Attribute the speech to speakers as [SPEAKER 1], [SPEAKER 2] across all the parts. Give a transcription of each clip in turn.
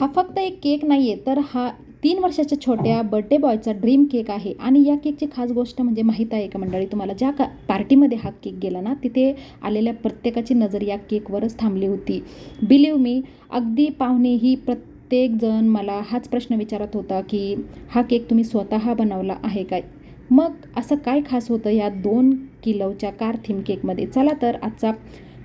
[SPEAKER 1] हा फक्त एक केक नाही आहे, तर हा 3 वर्षाच्या छोट्या बर्थडे बॉयचा ड्रीम केक आहे. आणि या केकची खास गोष्ट म्हणजे माहीत आहे का मंडळी तुम्हाला, ज्या पार्टीमध्ये हा केक गेला ना, तिथे आलेल्या प्रत्येकाची नजर या केकवरच थांबली होती. बिलीव्ह मी, अगदी पाहुणेही प्रत्येकजण मला हाच प्रश्न विचारत होता की हा केक तुम्ही स्वतः बनवला आहे काय? मग असं काय खास होतं या 2 किलोच्या कार थीम केकमध्ये? चला तर आजचा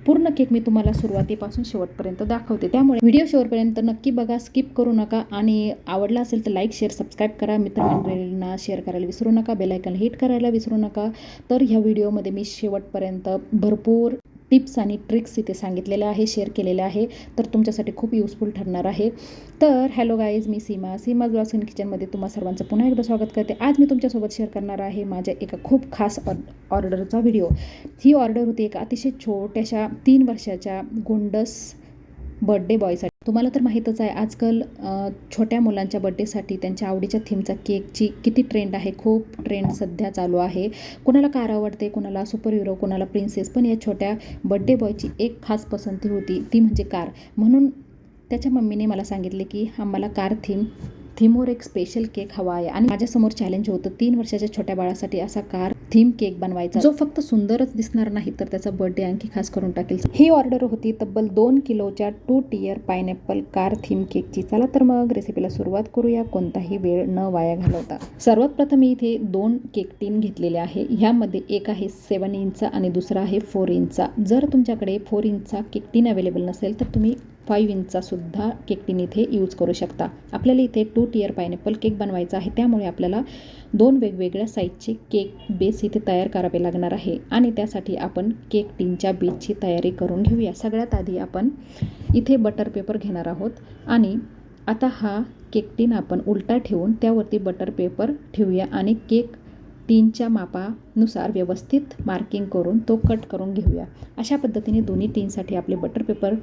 [SPEAKER 1] पूर्ण केक मी तुम्हाला सुरुवातीपासून शेवटपर्यंत दाखवते, त्यामुळे व्हिडिओ शेवटपर्यंत नक्की बघा, स्किप करू नका. आणि आवडला असेल तर लाईक, शेअर, सबस्क्राईब करा. मित्रमंडळींना शेअर करायला विसरू नका, बेल आयकॉन हिट करायला विसरू नका. तर ह्या व्हिडिओमध्ये मी शेवटपर्यंत भरपूर टिप्स आणि ट्रिक्स इथे सांगितलेल्या आहे, शेअर केलेल्या आहे, तर तुमच्यासाठी खूप युजफुल ठरणार आहे. तर hello guys, me Seema blogs in किचनमध्ये तुम्हा सर्वांचं पुन्हा एकदा स्वागत करते. आज मी तुमच्यासोबत शेअर करणार आहे माझ्या एका खूप खास ऑर्डरचा व्हिडिओ. ही ऑर्डर होती एका अतिशय छोट्याशा 3 वर्षाच्या गोंडस बर्थडे बॉयसाठी. तुम्हाला तर माहीतच आहे आजकाल छोट्या मुलांच्या बर्थडेसाठी त्यांच्या आवडीच्या थीमचा केकची किती ट्रेंड आहे. खूप ट्रेंड सध्या चालू आहे. कोणाला कार आवडते, कोणाला सुपर हिरो, कोणाला प्रिन्सेस. पण या छोट्या बर्थडे बॉयची एक खास पसंती होती, ती म्हणजे कार. म्हणून त्याच्या मम्मीने मला सांगितले की आम्हाला कार थीमवर एक स्पेशल केक हवा आहे. आणि माझ्यासमोर चॅलेंज होतं 3 वर्षाच्या छोट्या बाळासाठी असा कार थीम केक बनवायचा, जो फक्त सुंदरच दिसणार नाही तर त्याचा बर्थडे आणखी खास करून टाकेल. ही ऑर्डर होती तब्बल 2 किलोच्या 2 टियर पायनॅपल कार थीम केकची. चला तर मग रेसिपीला सुरुवात करूया, कोणताही वेळ न वाया घालवता. सर्वात प्रथम मी इथे 2 केक टीन घेतलेले आहे. ह्यामध्ये एक आहे 7 इंचचा आणि दुसरा आहे 4 इंचचा. जर तुमच्याकडे 4 इंचचा केक टीन अवेलेबल नसेल तर तुम्ही 5 इंचचा सुद्धा केक टीन इथे यूज करू शकता. आपल्याला इथे 2 टियर पायनॅपल केक बनवायचा आहे, त्यामुळे आपल्याला 2 वेगवेगळ्या साईजचे केक बेस इथे तयार करावे लागणार आहे. आणि त्यासाठी आपण केक टीनच्या बेसची तयारी करून घेऊया. सगळ्यात आधी आपण इथे बटर पेपर घेणार आहोत. आणि आता हा केक टीन आपण उलटा ठेवून त्यावरती बटर पेपर ठेवूया आणि केक टीनच्या मापानुसार व्यवस्थित मार्किंग करून तो कट करून घेऊया. अशा पद्धतीने दोन्ही टीनसाठी आपले बटर पेपर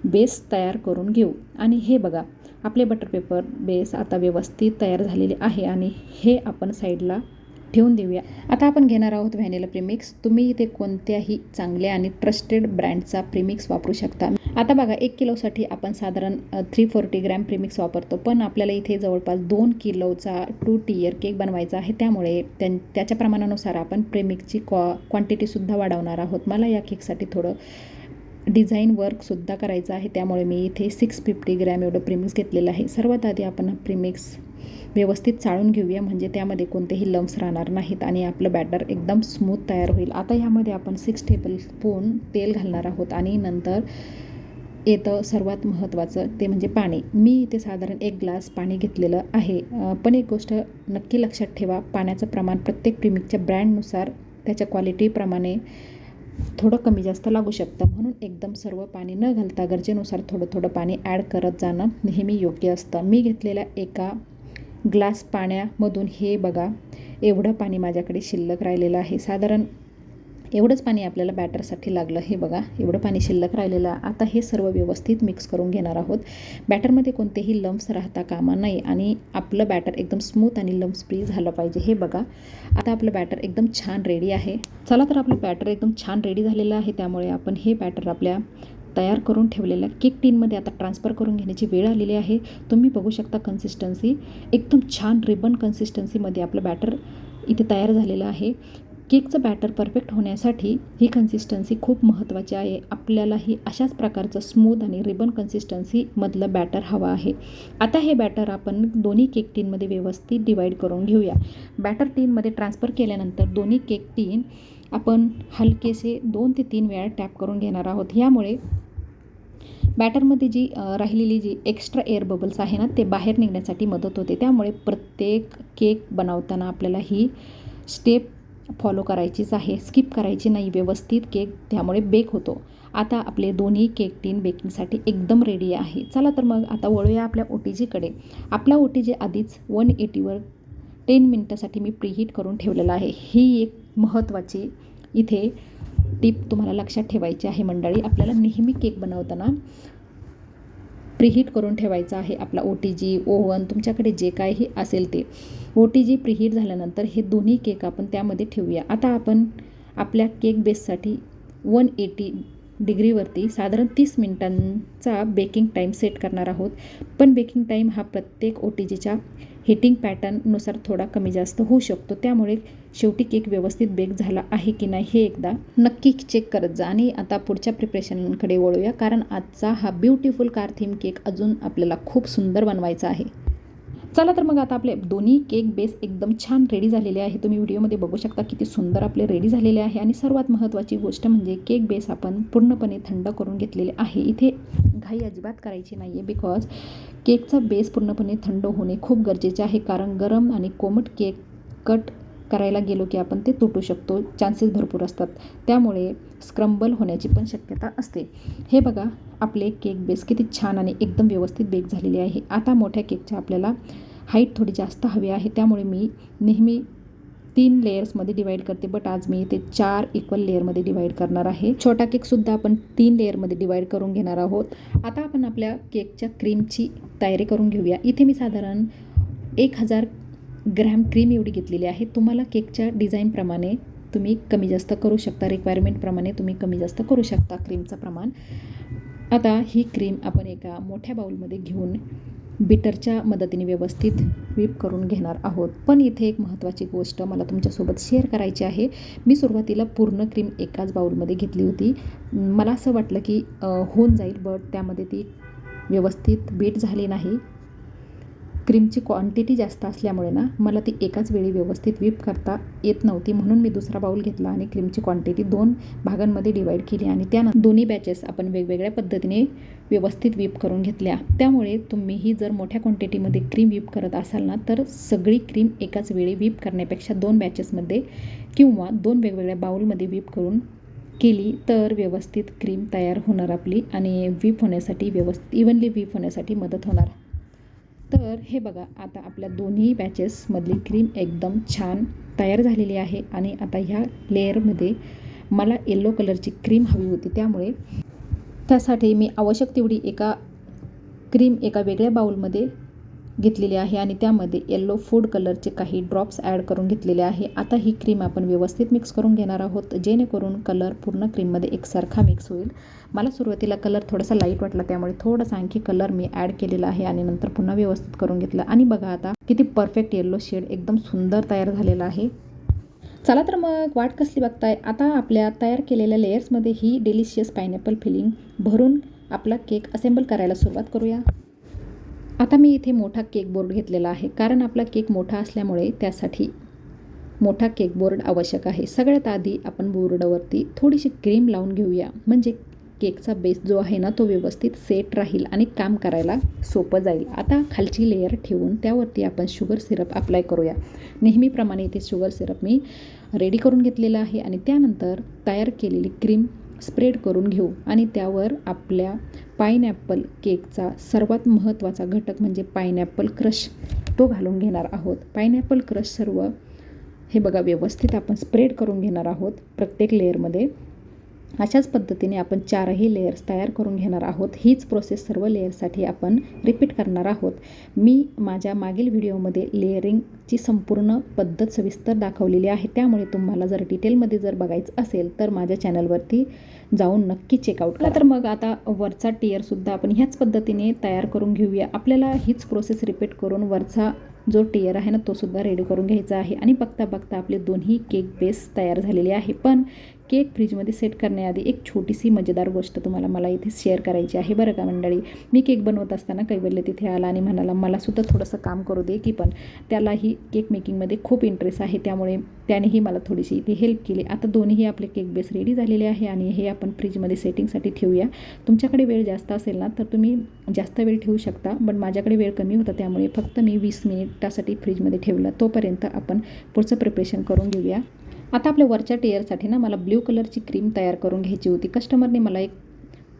[SPEAKER 1] बेस तयार करून घेऊ. आणि हे बघा, आपले बटर पेपर बेस आता व्यवस्थित तयार झालेले आहे आणि हे आपण साईडला ठेवून देऊया. आता आपण घेणार आहोत व्हॅनिला प्रीमिक्स. तुम्ही इथे कोणत्याही चांगल्या आणि ट्रस्टेड ब्रँडचा प्रीमिक्स वापरू शकता. आता बघा, 1 किलोसाठी आपण साधारण 340 ग्रॅम प्रीमिक्स वापरतो, पण आपल्याला इथे जवळपास 2 किलोचा 2 टियर केक बनवायचा आहे, त्यामुळे त्याच्या प्रमाणानुसार आपण प्रीमिक्सची क्वांटिटीसुद्धा वाढवणार आहोत. मला या केकसाठी थोडं डिझाईन वर्कसुद्धा करायचं आहे, त्यामुळे मी इथे 650 ग्रॅम एवढं प्रीमिक्स घेतलेलं आहे. सर्वात आधी आपण प्रीमिक्स व्यवस्थित चाळून घेऊया, म्हणजे त्यामध्ये कोणतेही लम्स राहणार नाहीत आणि आपलं बॅटर एकदम स्मूथ तयार होईल. आता ह्यामध्ये आपण 6 टेबलस्पून तेल घालणार आहोत आणि नंतर येतं सर्वात महत्त्वाचं, ते म्हणजे पाणी. मी इथे साधारण 1 ग्लास पाणी घेतलेलं आहे. पण एक गोष्ट नक्की लक्षात ठेवा, पाण्याचं प्रमाण प्रत्येक प्रीमिक्सच्या ब्रँडनुसार त्याच्या क्वालिटीप्रमाणे थोडं कमी जास्त लागू शकतं. म्हणून एकदम सर्व पाणी न घालता गरजेनुसार थोडं थोडं पाणी ॲड करत जाणं नेहमी योग्य असतं. मी घेतलेल्या 1 ग्लास पाण्यामधून हे बघा, एवढं पाणी माझ्याकडे शिल्लक राहिलेलं आहे. साधारण एवढंच पाणी आपल्याला बॅटरसाठी लागलं. हे बघा, एवढं पाणी शिल्लक राहिलेलं. आता हे सर्व व्यवस्थित मिक्स करून घेणार आहोत. बॅटरमध्ये कोणतेही लम्स राहता कामा नये आणि आपलं बॅटर एकदम स्मूथ आणि लम्स फ्री झालं पाहिजे. हे बघा, आता आपलं बॅटर एकदम छान रेडी आहे. चला तर आपलं बॅटर एकदम छान रेडी झालेलं आहे, त्यामुळे आपण हे बॅटर आपल्या तयार करून ठेवलेल्या केक टीनमध्ये आता ट्रान्सफर करून घेण्याची वेळ आलेली आहे. तुम्ही बघू शकता कन्सिस्टन्सी एकदम छान रिबन कन्सिस्टन्सीमध्ये आपलं बॅटर इथे तयार झालेलं आहे. केकचं बॅटर परफेक्ट होण्यासाठी ही कन्सिस्टन्सी खूप महत्त्वाची आहे. आपल्यालाही अशाच प्रकारचं स्मूथ आणि रिबन कन्सिस्टन्सीमधलं बॅटर हवं आहे. आता हे बॅटर आपण दोन्ही केक टीनमध्ये व्यवस्थित डिवाईड करून घेऊया. बॅटर टीनमध्ये ट्रान्सफर केल्यानंतर दोन्ही केक टीन आपण हलकेसे 2 ते 3 वेळा टॅप करून घेणार आहोत. ह्यामुळे बॅटरमध्ये जी राहिलेली जी एक्स्ट्रा एअर बबल्स आहे ना, ते बाहेर निघण्यासाठी मदत होते. त्यामुळे प्रत्येक केक बनवताना आपल्याला ही स्टेप फॉलो करायचीच आहे, स्किप करायची नाही. व्यवस्थित केक त्यामुळे बेक होतो. आता आपले दोन्ही केक टीन बेकिंगसाठी एकदम रेडी आहे. चला तर मग आता वळूया आपल्या OTGकडे. आपला OTG आधीच 180वर 10 मिनिटासाठी मी प्रीहीट करून ठेवलेला आहे. ही एक महत्त्वाची इथे टिप तुम्हाला लक्षात ठेवायची आहे मंडळी. आपल्याला नेहमी केक बनवताना प्रीहीट करून ठेवायचा आहे आपला OTG, ओव्हन, तुमच्याकडे जे काही असेल ते. OTG प्रीहीट झाल्यानंतर हे दोन्ही केक आपण त्यामध्ये ठेवूया. आता आपण आपल्या केक बेससाठी 180 डिग्रीवरती साधारण 30 मिनिटांचा बेकिंग टाईम सेट करणार आहोत. पण बेकिंग टाईम हा प्रत्येक OTGच्या हिटिंग पॅटर्ननुसार थोडा कमी जास्त होऊ शकतो. त्यामुळे शेवटी केक व्यवस्थित बेक झाला आहे की नाही हे एकदा नक्की चेक करत जा. आणि आता पुढच्या प्रिपरेशनकडे वळूया, कारण आजचा हा ब्युटिफुल कार थीम केक अजून आपल्याला खूप सुंदर बनवायचा आहे. चला तर मग आता आपले दोन्ही केक बेस एकदम छान रेडी झालेले आहे. तुम्ही व्हिडिओमध्ये बघू शकता किती सुंदर आपले रेडी झालेले आहे. आणि सर्वात महत्त्वाची गोष्ट म्हणजे केक बेस आपण पूर्णपणे थंड करून घेतलेले आहे. इथे घाई अजिबात करायची नाही आहे, बिकॉज केकचा बेस पूर्णपणे थंड होणे खूप गरजेचे आहे. कारण गरम आणि कोमट केक कट करायला गेलो की आपण ते तुटू शकतो, चान्सेस भरपूर असतात. त्यामुळे स्क्रम्बल होण्याची पण शक्यता असते. हे बघा आपले केक बेस किती छान आणि एकदम व्यवस्थित बेक झालेले आहे. आता मोठ्या केकच्या आपल्याला हाईट थोडी जास्त हवी आहे, त्यामुळे मी नेहमी 3 लेयर्समध्ये डिवाईड करते, बट आज मी ते 4 इक्वल लेअरमध्ये डिवाईड करणार आहे. छोटा केकसुद्धा आपण 3 लेअरमध्ये डिवाईड करून घेणार आहोत. आता आपण आपल्या केकच्या क्रीमची तयारी करून घेऊया. इथे मी साधारण 1000 ग्रॅम क्रीम एवढी घेतलेली आहे. तुम्हाला केकच्या डिझाईनप्रमाणे तुम्ही कमी जास्त करू शकता, रिक्वायरमेंटप्रमाणे तुम्ही कमी जास्त करू शकता क्रीमचं प्रमाण. आता ही क्रीम आपण एका मोठ्या बाउलमध्ये घेऊन बीटरच्या मदतीने व्यवस्थित व्हिप करून घेणार आहोत. पण इथे एक महत्त्वाची गोष्ट मला तुमच्यासोबत शेअर करायची आहे. मी सुरुवातीला पूर्ण क्रीम एकाच बाउलमध्ये घेतली होती. मला असं वाटलं की होऊन जाईल, बट त्यामध्ये ती व्यवस्थित बीट झाली नाही. क्रीमची क्वांटिटी जास्त असल्यामुळे ना मला ती एकाच वेळी व्यवस्थित व्हिप करता येत नव्हती. म्हणून मी दुसरा बाउल घेतला आणि क्रीमची क्वांटिटी 2 भागांमध्ये डिवाईड केली आणि त्यानंतर दोन्ही बॅचेस आपण वेगवेगळ्या पद्धतीने व्यवस्थित व्हिप करून घेतल्या. त्यामुळे तुम्हीही जर मोठ्या क्वांटिटीमध्ये क्रीम व्हिप करत असाल ना, तर सगळी क्रीम एकाच वेळी व्हिप करण्यापेक्षा 2 बॅचेसमध्ये किंवा 2 वेगवेगळ्या बाउलमध्ये व्हिप करून केली तर व्यवस्थित क्रीम तयार होणार आपली आणि व्हिप होण्यासाठी व्यवस्थित इव्हनली व्हिप होण्यासाठी मदत होणार. तर हे बघा आता आपल्या दोन्ही बॅचेसमधली क्रीम एकदम छान तयार झालेली आहे. आणि आता ह्या लेअरमध्ये मला येलो कलरची क्रीम हवी होती, त्यामुळे त्यासाठी मी आवश्यक तेवढी क्रीम एका वेगळ्या बाउलमध्ये घेतलेली आहे आणि त्यामध्ये येलो फूड कलरचे काही ड्रॉप्स ॲड करून घेतलेले आहे. आता ही क्रीम आपण व्यवस्थित मिक्स करून घेणार आहोत, जेणेकरून कलर पूर्ण क्रीममध्ये एकसारखा मिक्स होईल. मला सुरुवातीला कलर थोडासा लाईट वाटला, त्यामुळे थोडासा आणखी कलर मी ॲड केलेला आहे आणि नंतर पुन्हा व्यवस्थित करून घेतलं. आणि बघा आता किती परफेक्ट येलो शेड एकदम सुंदर तयार झालेला आहे. चला तर मग वाट कसली बघताय, आता आपल्या तयार केलेल्या लेयर्समध्ये ही डिलिशियस पायनॅपल फिलिंग भरून आपला केक असेंबल करायला सुरुवात करूया. आता मी इथे मोठा केक बोर्ड घेतलेला आहे, कारण आपला केक मोठा असल्यामुळे त्यासाठी मोठा केक बोर्ड आवश्यक आहे. सगळ्यात आधी आपण बोर्डावरती थोडीशी क्रीम लावून घेऊया, म्हणजे केकचा बेस जो आहे ना तो व्यवस्थित सेट राहील आणि काम करायला सोपं जाईल. आता खालची लेयर ठेवून त्यावरती आपण शुगर सिरप अप्लाय करूया. नेहमीप्रमाणे इथे शुगर सिरप मी रेडी करून घेतलेलं आहे आणि त्यानंतर तयार केलेली क्रीम स्प्रेड करून घेऊ आणि त्यावर आपल्या पायनॅपल केकचा सर्वात महत्त्वाचा घटक म्हणजे पायनॅपल क्रश तो घालून घेणार आहोत. पायनॅपल क्रश सर्व हे बघा व्यवस्थित आपण स्प्रेड करून घेणार आहोत प्रत्येक लेअरमध्ये. अशाच पद्धतीने आपण 4ही लेयर्स तयार करून घेणार आहोत. हीच प्रोसेस सर्व लेयर्ससाठी आपण रिपीट करणार आहोत. मी माझ्या मागील व्हिडिओमध्ये लेअरिंगची संपूर्ण पद्धत सविस्तर दाखवलेली आहे, त्यामुळे तुम्हाला जर डिटेलमध्ये जर बघायचं असेल तर माझ्या चॅनलवरती जाऊन नक्की चेकआउट करा. तर मग आता वरचा टिअरसुद्धा आपण ह्याच पद्धतीने तयार करून घेऊया. आपल्याला हीच प्रोसेस रिपीट करून वरचा जो टिअर आहे ना तो सुद्धा रेडी करून घ्यायचा आहे. आणि बघता बघता आपले दोन्ही केक बेस तयार झालेले आहे. पण केक फ्रीजमध्ये सेट करण्याआधी एक छोटीशी मजेदार गोष्ट तुम्हाला मला इथे शेअर करायची आहे बरं का मंडळी. मी केक बनवत असताना कैवल्य तिथे आला आणि म्हणाला मलासुद्धा थोडंसं काम करू दे की, पण त्यालाही केक मेकिंगमध्ये खूप इंटरेस्ट आहे, त्यामुळे त्यानेही मला थोडीशी इथे हेल्प केली. आता दोन्हीही आपले केक बेस रेडी झालेले आहे आणि हे आपण फ्रीजमध्ये सेटिंगसाठी ठेवूया. तुमच्याकडे वेळ जास्त असेल ना तर तुम्ही जास्त वेळ ठेवू शकता, पण माझ्याकडे वेळ कमी होता त्यामुळे फक्त मी 20 मिनिटासाठी फ्रीजमध्ये ठेवलं. तोपर्यंत आपण पुढचं प्रिपरेशन करून घेऊया. आता आपल्या वरच्या टिअरसाठी ना मला ब्ल्यू कलरची क्रीम तयार करून घ्यायची होती. कस्टमरने मला एक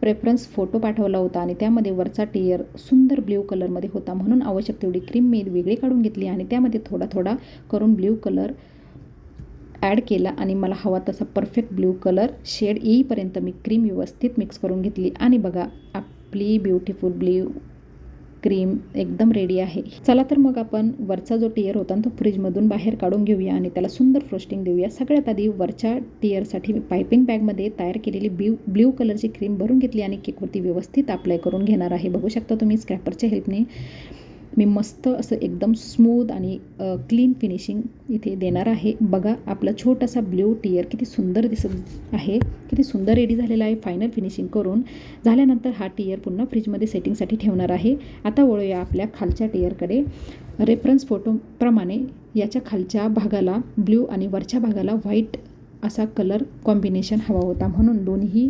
[SPEAKER 1] प्रेफरन्स फोटो पाठवला होता आणि त्यामध्ये वरचा टिअर सुंदर ब्ल्यू कलरमध्ये होता, म्हणून आवश्यक तेवढी क्रीम मी वेगळी काढून घेतली आणि त्यामध्ये थोडा थोडा करून ब्ल्यू कलर ॲड केला आणि मला हवा तसा परफेक्ट ब्ल्यू कलर शेड येईपर्यंत मी क्रीम व्यवस्थित मिक्स करून घेतली. आणि बघा आपली ब्युटिफुल ब्ल्यू क्रीम एकदम रेडी आहे. चला तर मग आपण वरचा जो टियर होता तो फ्रीजमधून बाहेर काढून घेऊया आणि त्याला सुंदर फ्रोस्टिंग देऊया. सगळ्यात आधी वरच्या टियरसाठी मी पायपिंग बॅगमध्ये तयार केलेली ब्ल्यू कलरची क्रीम भरून घेतली आणि केकवरती व्यवस्थित अप्लाय करून घेणार आहे. बघू शकता तुम्ही स्क्रॅपरच्या हेल्पने मी मस्त असं एकदम स्मूथ आणि क्लीन फिनिशिंग इथे देणार आहे. बघा आपला छोटासा ब्ल्यू टियर किती सुंदर दिसत आहे, किती सुंदर रेडी झालेला आहे. फायनल फिनिशिंग करून झाल्यानंतर हा टियर पुन्हा फ्रीजमध्ये सेटिंगसाठी ठेवणार आहे. आता वळूया आपल्या खालच्या टियरकडे. रेफरन्स फोटोप्रमाणे याच्या खालच्या भागाला ब्ल्यू आणि वरच्या भागाला व्हाईट असा कलर कॉम्बिनेशन हवा होता, म्हणून दोन्ही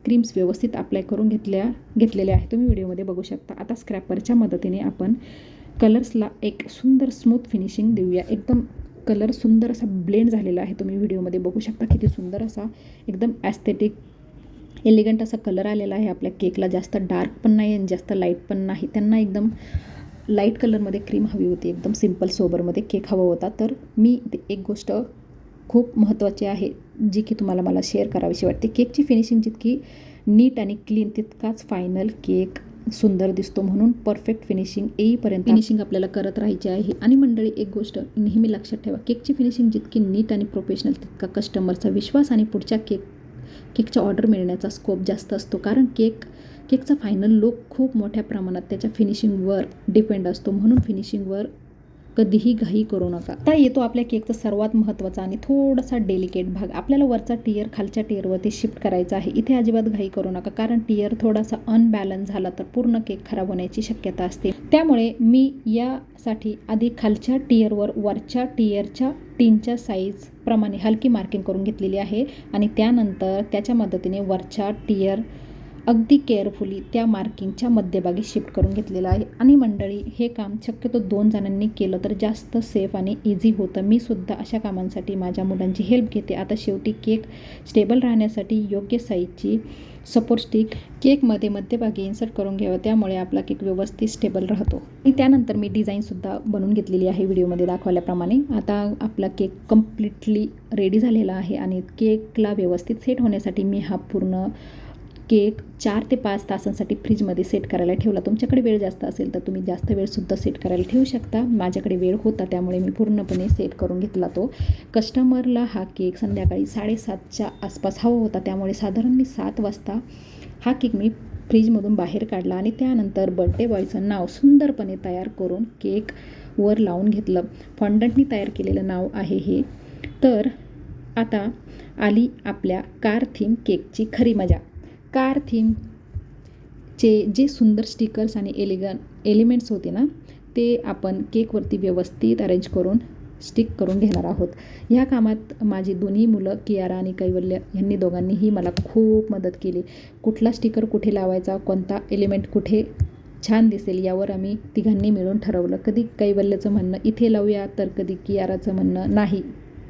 [SPEAKER 1] क्रीम्स व्यवस्थित अप्लाय करून घेतलेल्या आहे. तुम्ही व्हिडिओमध्ये बघू शकता. आता स्क्रॅपरच्या मदतीने आपण कलर्सला एक सुंदर स्मूथ फिनिशिंग देऊया. एकदम कलर सुंदर असा ब्लेंड झालेला आहे. तुम्ही व्हिडिओमध्ये बघू शकता किती सुंदर असा एकदम ॲस्थेटिक एलिगंट असा कलर आलेला आहे आपल्या केकला. जास्त डार्क पण नाही आणि जास्त लाईट पण नाही. त्यांना एकदम लाईट कलरमध्ये क्रीम हवी होती, एकदम सिम्पल सोबरमध्ये केक हवा होता. तर मी एक गोष्ट खूप महत्त्वाची आहे जी की तुम्हाला मला शेअर करावीशी वाटते. केकची फिनिशिंग जितकी नीट आणि क्लीन तितकाच फायनल केक सुंदर दिसतो, म्हणून परफेक्ट फिनिशिंग येईपर्यंत फिनिशिंग आपल्याला करत राहायची आहे. आणि मंडळी एक गोष्ट नेहमी लक्षात ठेवा, केकची फिनिशिंग जितकी नीट आणि प्रोफेशनल तितका कस्टमरचा विश्वास आणि पुढच्या केकचा ऑर्डर मिळण्याचा स्कोप जास्त असतो. कारण केकचा फायनल लुक खूप मोठ्या प्रमाणात त्याच्या फिनिशिंगवर डिपेंड असतो, म्हणून फिनिशिंगवर कधीही घाई करू नका. आता येतो आपल्या केकचा सर्वात महत्त्वाचा आणि थोडासा डेलिकेट भाग. आपल्याला वरचा टियर खालच्या टियरवरती शिफ्ट करायचा आहे. इथे अजिबात घाई करू नका, कारण टियर थोडासा अनबॅलन्स झाला तर पूर्ण केक खराब होण्याची शक्यता असते. त्यामुळे मी यासाठी आधी खालच्या टियरवर वरच्या टियरच्या टीनच्या साईजप्रमाणे हलकी मार्किंग करून घेतलेली आहे आणि त्यानंतर त्याच्या मदतीने वरच्या टियर अगदी केअरफुली त्या मार्किंगच्या मध्यभागी शिफ्ट करून घेतलेलं आहे. आणि मंडळी हे काम शक्यतो 2 जणांनी केलं तर जास्त सेफ आणि इझी होतं. मी सुद्धा अशा कामांसाठी माझ्या मुलांची हेल्प घेते. आता शेवटी केक स्टेबल राहण्यासाठी योग्य साईजची सपोर्ट स्टिक केकमध्ये मध्यभागी इन्सर्ट करून घ्यावं, त्यामुळे आपला केक व्यवस्थित स्टेबल राहतो. आणि त्यानंतर मी डिझाईनसुद्धा बनवून घेतलेली आहे व्हिडिओमध्ये दाखवल्याप्रमाणे. आता आपला केक कम्प्लिटली रेडी झालेला आहे आणि केकला व्यवस्थित सेट होण्यासाठी मी हा पूर्ण केक 4 ते 5 तासांसाठी फ्रीजमध्ये सेट करायला ठेवला. तुमच्याकडे वेळ जास्त असेल तर तुम्ही जास्त वेळसुद्धा सेट करायला ठेवू शकता. माझ्याकडे वेळ होता त्यामुळे मी पूर्णपणे सेट करून घेतला तो. कस्टमरला हा केक संध्याकाळी 7:30च्या आसपास हवा होता, त्यामुळे साधारण मी 7 वाजता हा केक मी फ्रीजमधून बाहेर काढला आणि त्यानंतर बर्थडे बॉयचं नाव सुंदरपणे तयार करून केक वर लावून घेतलं. फॉन्डंटनी तयार केलेलं नाव आहे हे. तर आता आली आपल्या कार थीम केकची खरी मजा. कार थीमचे जे सुंदर स्टिकर्स आणि एलिमेंट्स होते ना, ते आपण केकवरती व्यवस्थित अरेंज करून स्टिक करून घेणार आहोत. ह्या कामात माझी दोन्ही मुलं कियारा आणि कैवल्य यांनी दोघांनीही मला खूप मदत केली. कुठला स्टिकर कुठे लावायचा, कोणता एलिमेंट कुठे छान दिसेल यावर आम्ही तिघांनी मिळून ठरवलं. कधी कैवल्यचं म्हणणं इथे लावूया, तर कधी कियाराचं म्हणणं नाही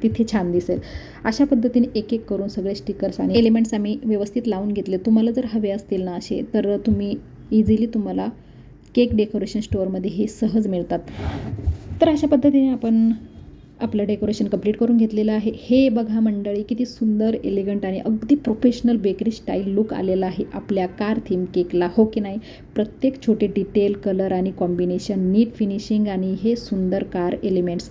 [SPEAKER 1] तिथे छान दिसेल. अशा पद्धतीने एक एक करून सगळे स्टिकर्स आणि एलिमेंट्स आम्ही व्यवस्थित लावून घेतले. तुम्हाला जर हवे असतील ना असे, तर तुम्ही इझिली तुम्हाला केक डेकोरेशन स्टोअरमध्ये हे सहज मिळतात. तर अशा पद्धतीने आपण आपलं डेकोरेशन कंप्लीट करून घेतलेलं आहे. हे बघा मंडळी किती सुंदर एलिगंट आणि अगदी प्रोफेशनल बेकरी स्टाईल लुक आलेला आहे आपल्या कार थीम केकला, हो की नाही. प्रत्येक छोटे डिटेल, कलर आणि कॉम्बिनेशन, नीट फिनिशिंग आणि हे सुंदर कार एलिमेंट्स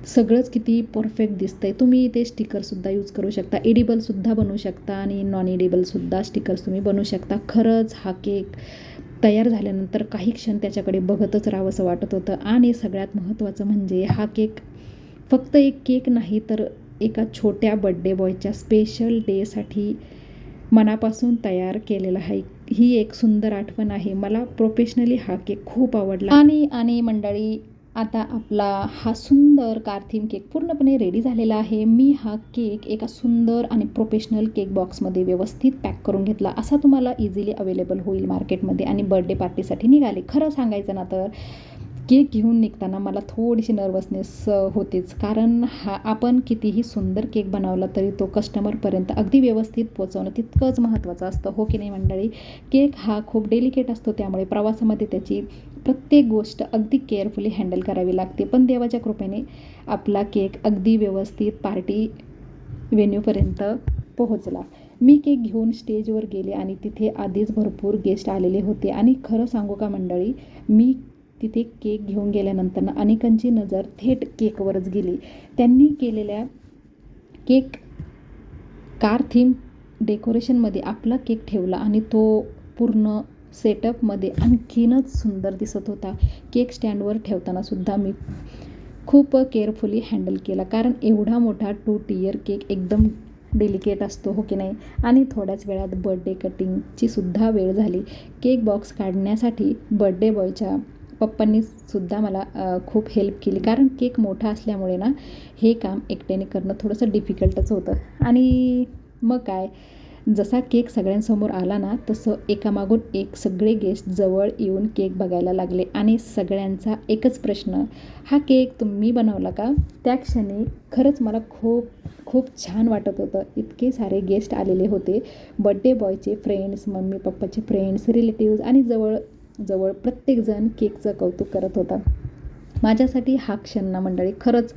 [SPEAKER 1] सगळंच किती परफेक्ट दिसतंय. तुम्ही ते स्टिकरसुद्धा यूज करू शकता, एडिबलसुद्धा बनवू शकता आणि नॉन एडिबलसुद्धा स्टिकर्स तुम्ही बनवू शकता. खरंच हा केक तयार झाल्यानंतर काही क्षण त्याच्याकडे बघतच राहावंसं वाटत होतं. आणि सगळ्यात महत्त्वाचं म्हणजे हा केक फक्त एक केक नाही, तर एका छोट्या बर्थडे बॉयच्या स्पेशल डेसाठी मनापासून तयार केलेला आहे. ही एक सुंदर आठवण आहे. मला प्रोफेशनली हा केक खूप आवडला. आणि मंडळी आता आपला हा सुंदर कार थीम केक पूर्णपणे रेडी झालेला आहे. मी हा केक एका सुंदर आणि प्रोफेशनल केक बॉक्समध्ये व्यवस्थित पॅक करून घेतला. असा तुम्हाला इझिली अवेलेबल होईल मार्केटमध्ये. आणि बर्थडे पार्टीसाठी निघाले. खरं सांगायचं ना तर केक घेऊन निघताना मला थोडीशी नर्वसनेस होतेच, कारण आपण कितीही सुंदर केक बनवला तरी तो कस्टमरपर्यंत अगदी व्यवस्थित पोचवणं तितकंच महत्त्वाचं असतं, हो की नाही मंडळी. केक हा खूप डेलिकेट असतो, त्यामुळे प्रवासामध्ये त्याची प्रत्येक गोष्ट अगदी केअरफुली हँडल करावी लागते. पण देवाच्या कृपेने आपला केक अगदी व्यवस्थित पार्टी व्हेन्यूपर्यंत पोहोचला. मी केक घेऊन स्टेजवर गेले आणि तिथे आधीच भरपूर गेस्ट आलेले होते आणि खरं सांगू का मंडळी, मी तिथे केक घेऊन गेल्यानंतर अनेकांची नजर थेट केकवरच गेली. त्यांनी केलेल्या केक कार थीम डेकोरेशनमध्ये आपला केक ठेवला आणि तो पूर्ण सेटअपमध्ये आणखीनच सुंदर दिसत होता. केक स्टँडवर ठेवतानासुद्धा मी खूप केअरफुली हँडल केला, कारण एवढा मोठा 2 टियर केक एकदम डेलिकेट असतो, हो की नाही. आणि थोड्याच वेळात बर्थडे कटिंगची सुद्धा वेळ झाली. केक बॉक्स काढण्यासाठी बर्थडे बॉयच्या पप्पांनी सुद्धा मला खूप हेल्प केली, कारण केक मोठा असल्यामुळे ना हे काम एकट्याने करणं थोडंसं डिफिकल्टच होतं. आणि मग काय, जसा केक सगळ्यांसमोर आला ना, तसं एकामागून एक सगळे गेस्ट जवळ येऊन केक बघायला लागले आणि सगळ्यांचा एकच प्रश्न, हा केक तुम्ही बनवला का? त्या क्षणी खरंच मला खूप खूप छान वाटत होतं. इतके सारे गेस्ट आलेले होते. बर्थडे बॉयचे फ्रेंड्स, मम्मी पप्पाचे फ्रेंड्स, रिलेटिव्ज आणि जवळ प्रत्येकजण केकचं कौतुक करत होता. माझ्यासाठी हा क्षण ना मंडळी खरंच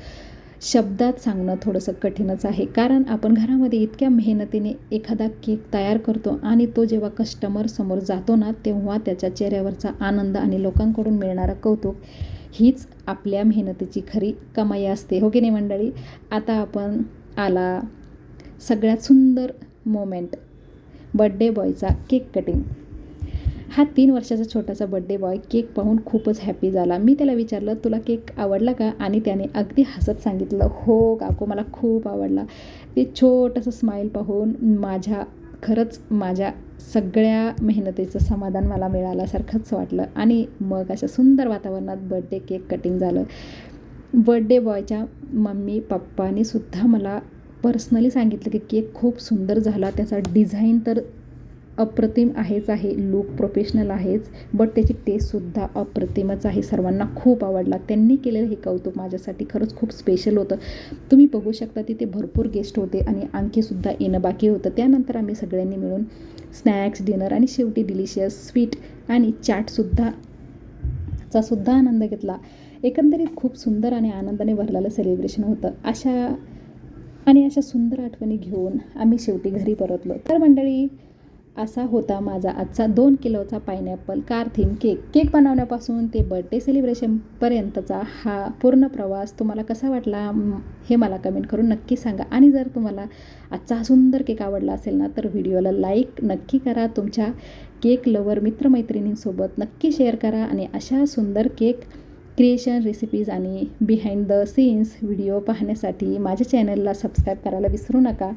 [SPEAKER 1] शब्दात सांगणं थोडंसं कठीणच आहे, कारण आपण घरामध्ये इतक्या मेहनतीने एखादा केक तयार करतो आणि तो जेव्हा कस्टमर समोर जातो ना, तेव्हा त्याच्या चेहऱ्यावरचा आनंद आणि लोकांकडून मिळणारं कौतुक हीच आपल्या मेहनतीची खरी कमाई असते, हो की नाही मंडळी. आता आपण आला सगळ्यात सुंदर मोमेंट, बर्थडे बॉयचा केक कटिंग. हा 3 वर्षाचा छोटासा बर्थडे बॉय केक पाहून खूपच हॅपी झाला. मी त्याला विचारलं, तुला केक आवडला का? आणि त्याने अगदी हसत सांगितलं, हो काकू, मला खूप आवडला. ते छोटंसं स्माईल पाहून खरंच माझ्या सगळ्या मेहनतीचं समाधान मला मिळाल्यासारखंच वाटलं. आणि मग अशा सुंदर वातावरणात बर्थडे केक कटिंग झालं. बर्थडे बॉयच्या मम्मी पप्पानी सुद्धा मला पर्सनली सांगितलं की केक खूप सुंदर झाला. त्याचा डिझाईन तर अप्रतिम आहेच आहे, लूक प्रोफेशनल आहेच, बट त्याची टेस्टसुद्धा अप्रतिमच आहे. सर्वांना खूप आवडला. त्यांनी केलेलं हे कौतुक माझ्यासाठी खरंच खूप स्पेशल होतं. तुम्ही बघू शकता तिथे भरपूर गेस्ट होते आणि आणखीसुद्धा येणं बाकी होतं. त्यानंतर आम्ही सगळ्यांनी मिळून स्नॅक्स, डिनर आणि शेवटी डिलिशियस स्वीट आणि चाटसुद्धा आनंद घेतला. एकंदरीत खूप सुंदर आणि आनंदाने भरलेलं सेलिब्रेशन होतं. अशा सुंदर आठवणी घेऊन आम्ही शेवटी घरी परतलो. तर मंडळी, असा होता माझा आजचा 2 किलोचा पायनॅपल कार थीम केक बनवण्यापासून ते बर्थडे सेलिब्रेशनपर्यंतचा हा पूर्ण प्रवास तुम्हाला कसा वाटला हे मला कमेंट करून नक्की सांगा. आणि जर तुम्हाला आजचा हा सुंदर केक आवडला असेल ना, तर व्हिडिओला लाईक नक्की करा. तुमच्या केक लवर मित्रमैत्रिणींसोबत नक्की शेअर करा. आणि अशा सुंदर केक क्रिएशन रेसिपीज आणि बिहाइंड द सीन्स व्हिडिओ पाहण्यासाठी माझ्या चॅनलला सबस्क्राईब करायला विसरू नका.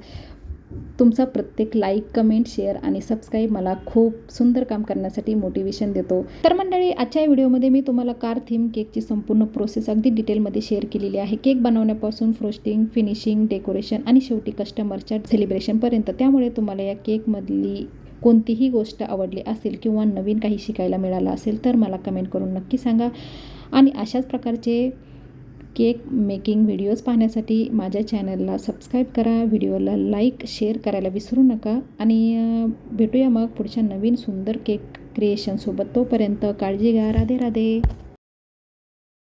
[SPEAKER 1] तुमचा प्रत्येक लाईक, कमेंट, शेअर आणि सबस्क्राईब मला खूप सुंदर काम करण्यासाठी मोटिवेशन देतो. तर मंडळी, आजच्या व्हिडिओमध्ये मी तुम्हाला कार थीम केकची संपूर्ण प्रोसेस अगदी डिटेलमध्ये शेअर केलेली आहे. केक बनवण्यापासून फ्रोस्टिंग, फिनिशिंग, डेकोरेशन आणि शेवटी कस्टमरच्या सेलिब्रेशनपर्यंत. त्यामुळे तुम्हाला या केकमधली कोणतीही गोष्ट आवडली असेल किंवा नवीन काही शिकायला मिळालं असेल तर मला कमेंट करून नक्की सांगा. आणि अशाच प्रकारचे केक मेकिंग व्हिडिओज पाहण्यासाठी माझ्या चॅनलला सबस्क्राईब करा. व्हिडिओला लाईक, शेअर करायला विसरू नका. आणि भेटूया मग पुढच्या नवीन सुंदर केक क्रिएशनसोबत. तोपर्यंत काळजी घ्या. राधे राधे.